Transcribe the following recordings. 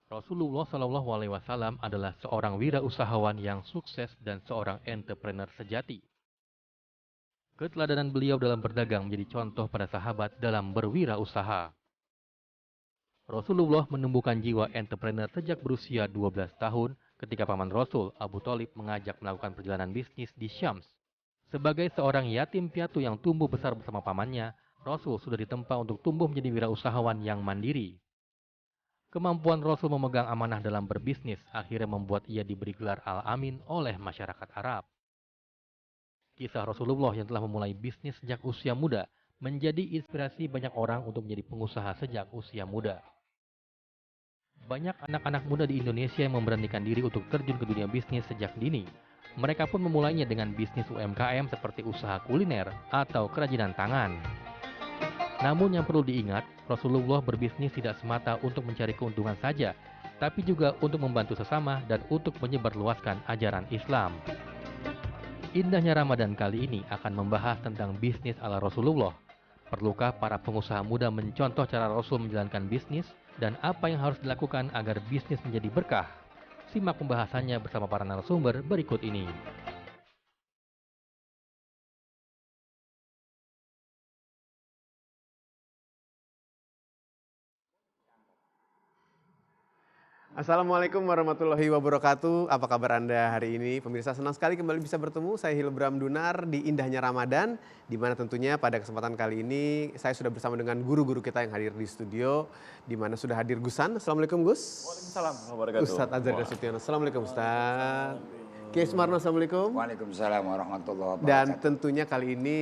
Rasulullah Shallallahu Alaihi Wasallam adalah seorang wirausahawan yang sukses dan seorang entrepreneur sejati. Keteladanan beliau dalam berdagang menjadi contoh pada sahabat dalam berwirausaha. Rasulullah menumbuhkan jiwa entrepreneur sejak berusia 12 tahun ketika paman Rasul, Abu Thalib, mengajak melakukan perjalanan bisnis di Syams. Sebagai seorang yatim piatu yang tumbuh besar bersama pamannya, Rasul sudah ditempa untuk tumbuh menjadi wirausahawan yang mandiri. Kemampuan Rasul memegang amanah dalam berbisnis akhirnya membuat ia diberi gelar Al-Amin oleh masyarakat Arab. Kisah Rasulullah yang telah memulai bisnis sejak usia muda menjadi inspirasi banyak orang untuk menjadi pengusaha sejak usia muda. Banyak anak-anak muda di Indonesia yang memberanikan diri untuk terjun ke dunia bisnis sejak dini. Mereka pun memulainya dengan bisnis UMKM seperti usaha kuliner atau kerajinan tangan. Namun yang perlu diingat, Rasulullah berbisnis tidak semata untuk mencari keuntungan saja, tapi juga untuk membantu sesama dan untuk menyebarluaskan ajaran Islam. Indahnya Ramadan kali ini akan membahas tentang bisnis ala Rasulullah. Perlukah para pengusaha muda mencontoh cara Rasul menjalankan bisnis dan apa yang harus dilakukan agar bisnis menjadi berkah? Simak pembahasannya bersama para narasumber berikut ini. Assalamualaikum warahmatullahi wabarakatuh. Apa kabar Anda hari ini? Pemirsa, senang sekali kembali bisa bertemu. Saya Hilbram Dunar di Indahnya Ramadan, di mana tentunya pada kesempatan kali ini saya sudah bersama dengan guru-guru kita yang hadir di studio, di mana sudah hadir Gusan. Assalamualaikum Gus. Waalaikumsalam warahmatullahi wabarakatuh. Ustadz Azhar Nasution. Assalamualaikum Ustadz. Kiai Sumarno, Assalamualaikum. Waalaikumsalam warahmatullahi wabarakatuh. Dan tentunya kali ini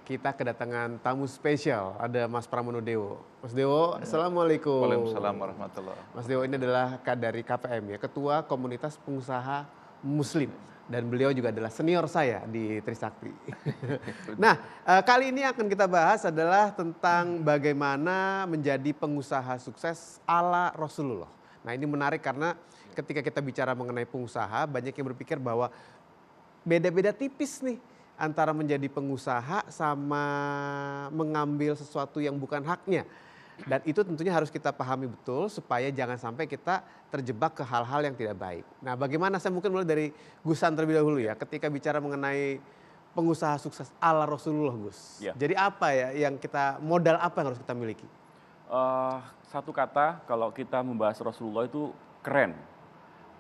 kita kedatangan tamu spesial, ada Mas Pramono Dewo. Mas Dewo, Assalamualaikum. Waalaikumsalam warahmatullahi. Mas Dewo ini adalah dari KPM ya, Ketua Komunitas Pengusaha Muslim. Dan beliau juga adalah senior saya di Trisakti. Nah, kali ini akan kita bahas adalah tentang bagaimana menjadi pengusaha sukses ala Rasulullah. Nah, ini menarik karena ketika kita bicara mengenai pengusaha, banyak yang berpikir bahwa beda-beda tipis nih antara menjadi pengusaha sama mengambil sesuatu yang bukan haknya. Dan itu tentunya harus kita pahami betul supaya jangan sampai kita terjebak ke hal-hal yang tidak baik. Nah, bagaimana, saya mungkin mulai dari Gusan terlebih dahulu ya, ketika bicara mengenai pengusaha sukses ala Rasulullah, Gus. Ya. Jadi apa ya yang kita, modal apa yang harus kita miliki? Satu kata, kalau kita membahas Rasulullah itu keren.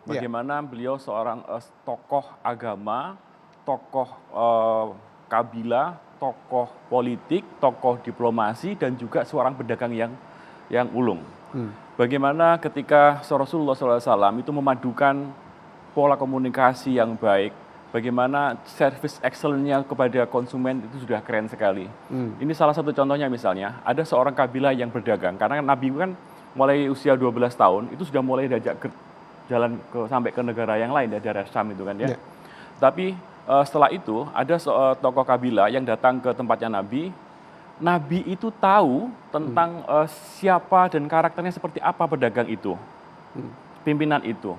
Bagaimana beliau seorang tokoh agama, tokoh kabilah, tokoh politik, tokoh diplomasi, dan juga seorang pedagang yang ulung. Bagaimana ketika Rasulullah SAW itu memadukan pola komunikasi yang baik, bagaimana service excellence-nya kepada konsumen itu sudah keren sekali. Ini salah satu contohnya, misalnya ada seorang kabilah yang berdagang, karena Nabi kan mulai usia 12 tahun itu sudah mulai diajak jalan sampai ke negara yang lain, ya, daerah Syam itu kan ya. Tapi setelah itu ada tokoh kabilah yang datang ke tempatnya Nabi. Nabi itu tahu tentang siapa dan karakternya seperti apa pedagang itu, pimpinan itu.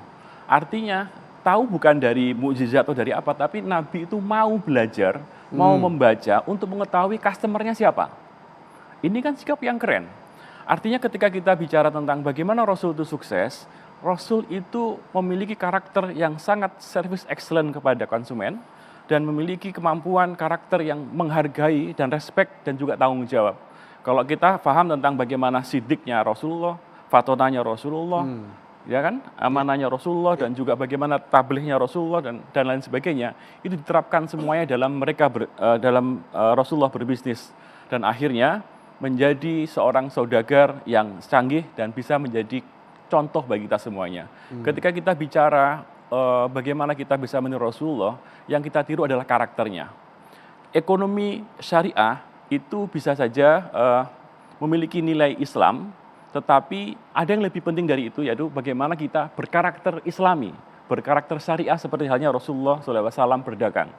Artinya tahu bukan dari mukjizat atau dari apa, tapi Nabi itu mau belajar, mau membaca untuk mengetahui customernya siapa. Ini kan sikap yang keren. Artinya ketika kita bicara tentang bagaimana Rasul itu sukses, Rasul itu memiliki karakter yang sangat service excellent kepada konsumen dan memiliki kemampuan karakter yang menghargai dan respect dan juga tanggung jawab. Kalau kita paham tentang bagaimana sidiknya Rasulullah, fatonanya Rasulullah, ya kan, amanahnya Rasulullah, dan juga bagaimana tablighnya Rasulullah dan lain sebagainya, itu diterapkan semuanya dalam Rasulullah berbisnis, dan akhirnya menjadi seorang saudagar yang canggih dan bisa menjadi contoh bagi kita semuanya. Ketika kita bicara bagaimana kita bisa meniru Rasulullah, yang kita tiru adalah karakternya. Ekonomi syariah itu bisa saja memiliki nilai Islam, tetapi ada yang lebih penting dari itu, yaitu bagaimana kita berkarakter Islami, berkarakter syariah seperti halnya Rasulullah SAW berdagang.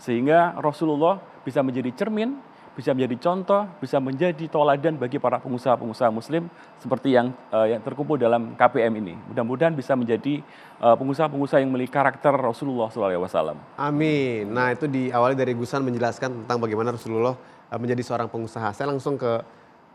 Sehingga Rasulullah bisa menjadi cermin, bisa menjadi contoh, bisa menjadi toladan bagi para pengusaha-pengusaha muslim seperti yang terkumpul dalam KPM ini. Mudah-mudahan bisa menjadi pengusaha-pengusaha yang memiliki karakter Rasulullah SAW. Amin. Nah, itu diawali dari Gusan menjelaskan tentang bagaimana Rasulullah menjadi seorang pengusaha. Saya langsung ke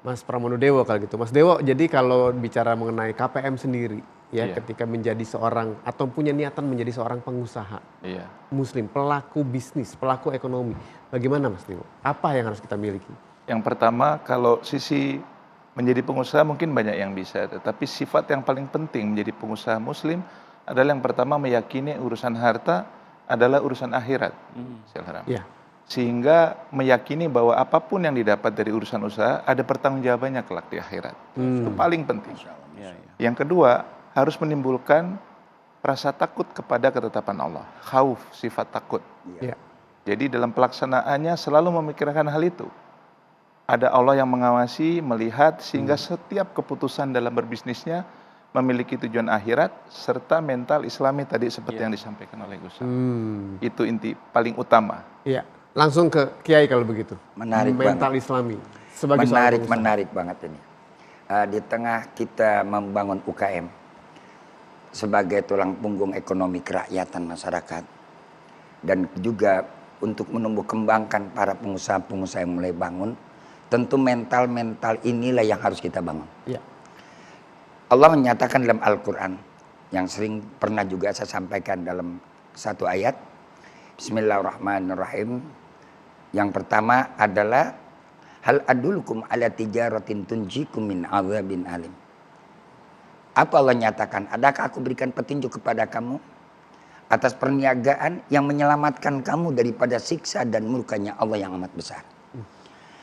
Mas Pramono Dewo kalau gitu. Mas Dewo, jadi kalau bicara mengenai KPM sendiri, ya Iya. ketika menjadi seorang atau punya niatan menjadi seorang pengusaha Iya. Muslim, pelaku bisnis, pelaku ekonomi. Bagaimana Mas Timo? Apa yang harus kita miliki? Yang pertama, kalau sisi menjadi pengusaha mungkin banyak yang bisa, tetapi sifat yang paling penting menjadi pengusaha Muslim adalah yang pertama meyakini urusan harta adalah urusan akhirat. Silahkan. Ya. Sehingga meyakini bahwa apapun yang didapat dari urusan usaha ada pertanggungjawabannya kelak di akhirat. Itu paling penting. Iya, iya. Yang kedua, harus menimbulkan rasa takut kepada ketetapan Allah. Khauf, sifat takut. Ya. Jadi dalam pelaksanaannya selalu memikirkan hal itu. Ada Allah yang mengawasi, melihat, sehingga setiap keputusan dalam berbisnisnya memiliki tujuan akhirat, serta mental islami tadi seperti yang disampaikan oleh Gus. Itu inti paling utama. Iya. Langsung ke Kiai kalau begitu. Menarik Mental banget. Islami. Sebagai seorang pengusaha. Menarik banget ini. Di tengah kita membangun UKM sebagai tulang punggung ekonomi kerakyatan masyarakat, dan juga untuk menumbuh kembangkan para pengusaha-pengusaha yang mulai bangun, tentu mental-mental inilah yang harus kita bangun. Iya. Allah menyatakan dalam Al-Quran, yang sering pernah juga saya sampaikan dalam satu ayat, Bismillahirrahmanirrahim. Yang pertama adalah, hal adulukum ala tijaratin tunjikum min azabin alim. Apa Allah nyatakan? Adakah aku berikan petunjuk kepada kamu atas perniagaan yang menyelamatkan kamu daripada siksa dan murkanya Allah yang amat besar?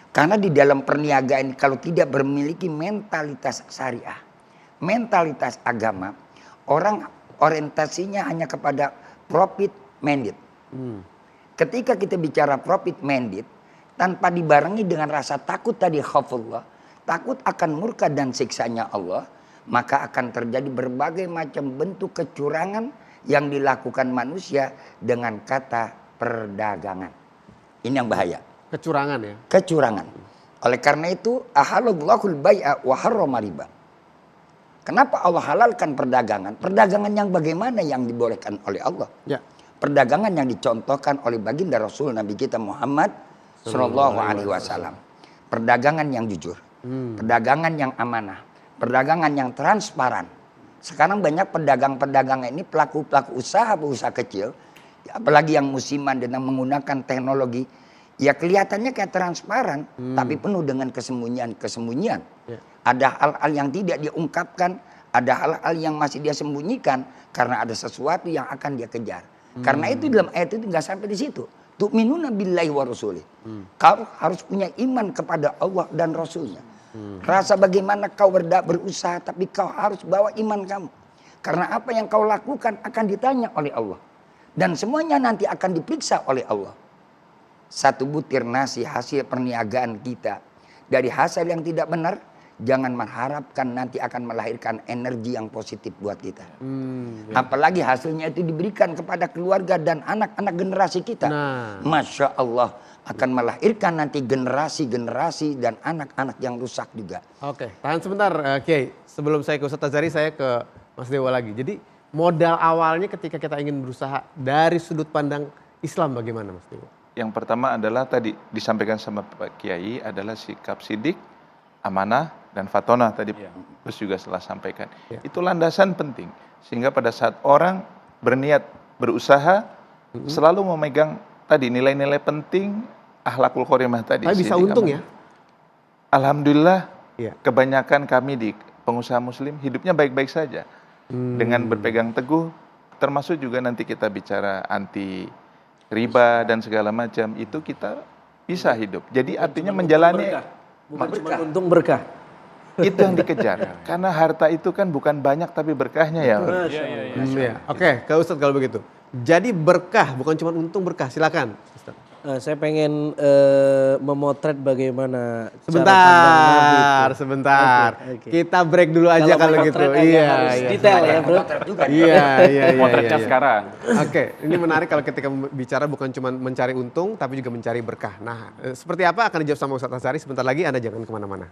Karena di dalam perniagaan kalau tidak memiliki mentalitas syariah, mentalitas agama, orang orientasinya hanya kepada profit minded. Ketika kita bicara profit minded, tanpa dibarengi dengan rasa takut tadi, khaufullah, takut akan murka dan siksanya Allah, maka akan terjadi berbagai macam bentuk kecurangan yang dilakukan manusia dengan kata perdagangan. Ini yang bahaya. Kecurangan ya. Kecurangan. Oleh karena itu, ahalallahul bai'a wa harrama riba. Kenapa Allah halalkan perdagangan? Perdagangan yang bagaimana yang dibolehkan oleh Allah? Ya. Perdagangan yang dicontohkan oleh baginda Rasul Nabi kita Muhammad Sallallahu Alaihi Wasallam. Perdagangan yang jujur, perdagangan yang amanah, perdagangan yang transparan. Sekarang banyak pedagang-pedagang ini pelaku-pelaku usaha kecil, apalagi yang musiman dengan menggunakan teknologi, ya kelihatannya kayak transparan, tapi penuh dengan kesembunyian-kesembunyian. Ya. Ada hal-hal yang tidak diungkapkan, ada hal-hal yang masih dia sembunyikan karena ada sesuatu yang akan dia kejar. Karena itu dalam ayat itu nggak sampai di situ. Tu'minuna billahi wa rasulih. Kau harus punya iman kepada Allah dan Rasulnya. Rasa bagaimana kau berusaha, tapi kau harus bawa iman kamu. Karena apa yang kau lakukan akan ditanya oleh Allah. Dan semuanya nanti akan diperiksa oleh Allah. Satu butir nasi hasil perniagaan kita dari hasil yang tidak benar, jangan mengharapkan nanti akan melahirkan energi yang positif buat kita. Apalagi hasilnya itu diberikan kepada keluarga dan anak-anak generasi kita. Nah. Masya Allah akan melahirkan nanti generasi-generasi dan anak-anak yang rusak juga. Oke, tahan sebentar Kiai. Sebelum saya ke Ustaz Tazari, saya ke Mas Dewa lagi. Jadi modal awalnya ketika kita ingin berusaha dari sudut pandang Islam bagaimana Mas Dewa? Yang pertama adalah tadi disampaikan sama Pak Kiai adalah sikap sidik, amanah, dan fatonah tadi terus juga setelah sampaikan. Ya. Itu landasan penting sehingga pada saat orang berniat berusaha selalu memegang tadi nilai-nilai penting akhlakul karimah tadi. Tapi bisa sidik, untung amanah. ya? Alhamdulillah Iya. kebanyakan kami di pengusaha muslim hidupnya baik-baik saja. Dengan berpegang teguh, termasuk juga nanti kita bicara anti riba dan segala macam, itu kita bisa hidup. Jadi artinya menjalani Bukan cuma untung berkah. itu yang dikejar. Karena harta itu kan bukan banyak tapi berkahnya ya. Iya. Oke, ke Ustaz kalau begitu. Jadi berkah, bukan cuma untung berkah. Silakan Ustaz. Saya pengen memotret bagaimana cara pandang Nabi itu. Sebentar. Oke. Kita break dulu aja kalau gitu. memotret agak harus detail ya bro. Iya. Potretnya sekarang. Oke, ini menarik kalau ketika bicara bukan cuma mencari untung, tapi juga mencari berkah. Nah, seperti apa akan dijawab sama Ustaz Tazari sebentar lagi, Anda jangan kemana-mana.